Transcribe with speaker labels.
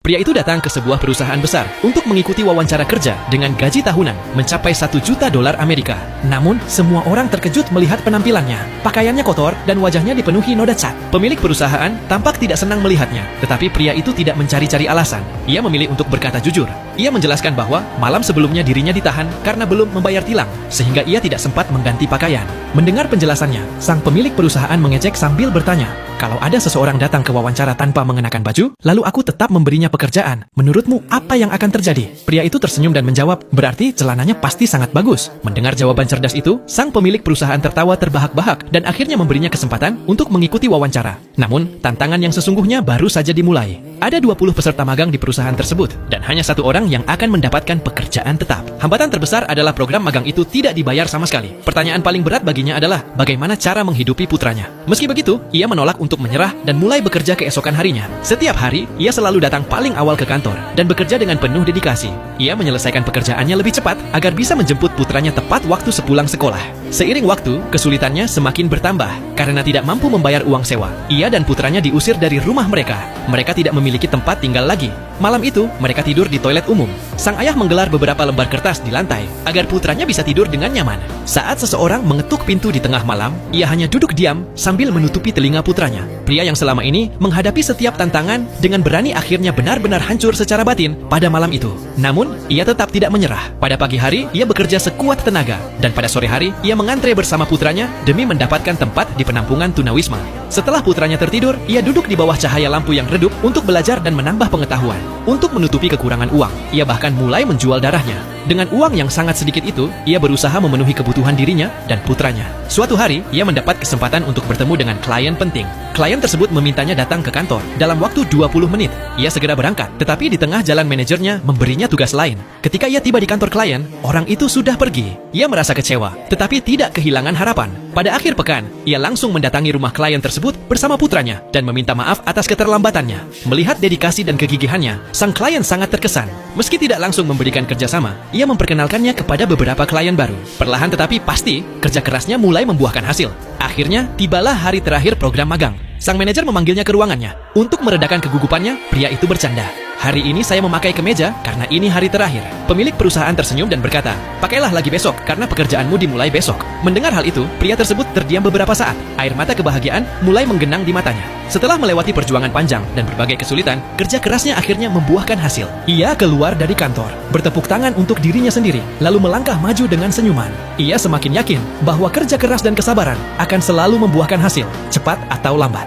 Speaker 1: Pria itu datang ke sebuah perusahaan besar untuk mengikuti wawancara kerja dengan gaji tahunan mencapai $1 juta Amerika. Namun, semua orang terkejut melihat penampilannya. Pakaiannya kotor dan wajahnya dipenuhi noda cat. Pemilik perusahaan tampak tidak senang melihatnya, tetapi pria itu tidak mencari-cari alasan. Ia memilih untuk berkata jujur. Ia menjelaskan bahwa malam sebelumnya dirinya ditahan karena belum membayar tilang, sehingga ia tidak sempat mengganti pakaian. Mendengar penjelasannya, sang pemilik perusahaan mengejek sambil bertanya, "Kalau ada seseorang datang ke wawancara tanpa mengenakan baju, lalu aku tetap memberinya pekerjaan, menurutmu apa yang akan terjadi?" Pria itu tersenyum dan menjawab, "Berarti celananya pasti sangat bagus." Mendengar jawaban cerdas itu, sang pemilik perusahaan tertawa terbahak-bahak dan akhirnya memberinya kesempatan untuk mengikuti wawancara. Namun, tantangan yang sesungguhnya baru saja dimulai. Ada 20 peserta magang di perusahaan tersebut, dan hanya satu orang yang akan mendapatkan pekerjaan tetap. Hambatan terbesar adalah program magang itu tidak dibayar sama sekali. Pertanyaan paling berat baginya adalah bagaimana cara menghidupi putranya. Meski begitu, ia menolak untuk menyerah dan mulai bekerja keesokan harinya. Setiap hari, ia selalu datang paling awal ke kantor dan bekerja dengan penuh dedikasi. Ia menyelesaikan pekerjaannya lebih cepat agar bisa menjemput putranya tepat waktu sepulang sekolah. Seiring waktu, kesulitannya semakin bertambah karena tidak mampu membayar uang sewa. Ia dan putranya diusir dari rumah mereka. Mereka tidak memiliki tempat tinggal lagi. Malam itu, mereka tidur di toilet umum. Sang ayah menggelar beberapa lembar kertas di lantai agar putranya bisa tidur dengan nyaman. Saat seseorang mengetuk pintu di tengah malam, ia hanya duduk diam sambil menutupi telinga putranya. Pria yang selama ini menghadapi setiap tantangan dengan berani akhirnya benar-benar hancur secara batin pada malam itu. Namun, ia tetap tidak menyerah. Pada pagi hari, ia bekerja sekuat tenaga, dan pada sore hari, ia mengantre bersama putranya demi mendapatkan tempat di penampungan tunawisma. Setelah putranya tertidur, ia duduk di bawah cahaya lampu yang redup untuk belajar dan menambah pengetahuan. Untuk menutupi kekurangan uang, ia bahkan mulai menjual darahnya. Dengan uang yang sangat sedikit itu, ia berusaha memenuhi kebutuhan dirinya dan putranya. Suatu hari, ia mendapat kesempatan untuk bertemu dengan klien penting. Klien tersebut memintanya datang ke kantor dalam waktu 20 menit. Ia segera berangkat, tetapi di tengah jalan manajernya memberinya tugas lain. Ketika ia tiba di kantor klien, orang itu sudah pergi. Ia merasa kecewa, tetapi tidak kehilangan harapan. Pada akhir pekan, ia langsung mendatangi rumah klien tersebut bersama putranya dan meminta maaf atas keterlambatannya. Melihat dedikasi dan kegigihannya, sang klien sangat terkesan. Meski tidak langsung memberikan kerjasama, ia memperkenalkannya kepada beberapa klien baru. Perlahan tetapi pasti, kerja kerasnya mulai membuahkan hasil. Akhirnya, tibalah hari terakhir program magang. Sang manajer memanggilnya ke ruangannya. Untuk meredakan kegugupannya, pria itu bercanda. "Hari ini saya memakai kemeja karena ini hari terakhir." Pemilik perusahaan tersenyum dan berkata, "Pakailah lagi besok karena pekerjaanmu dimulai besok." Mendengar hal itu, pria tersebut terdiam beberapa saat. Air mata kebahagiaan mulai menggenang di matanya. Setelah melewati perjuangan panjang dan berbagai kesulitan, kerja kerasnya akhirnya membuahkan hasil. Ia keluar dari kantor, bertepuk tangan untuk dirinya sendiri, lalu melangkah maju dengan senyuman. Ia semakin yakin bahwa kerja keras dan kesabaran akan selalu membuahkan hasil, cepat atau lambat.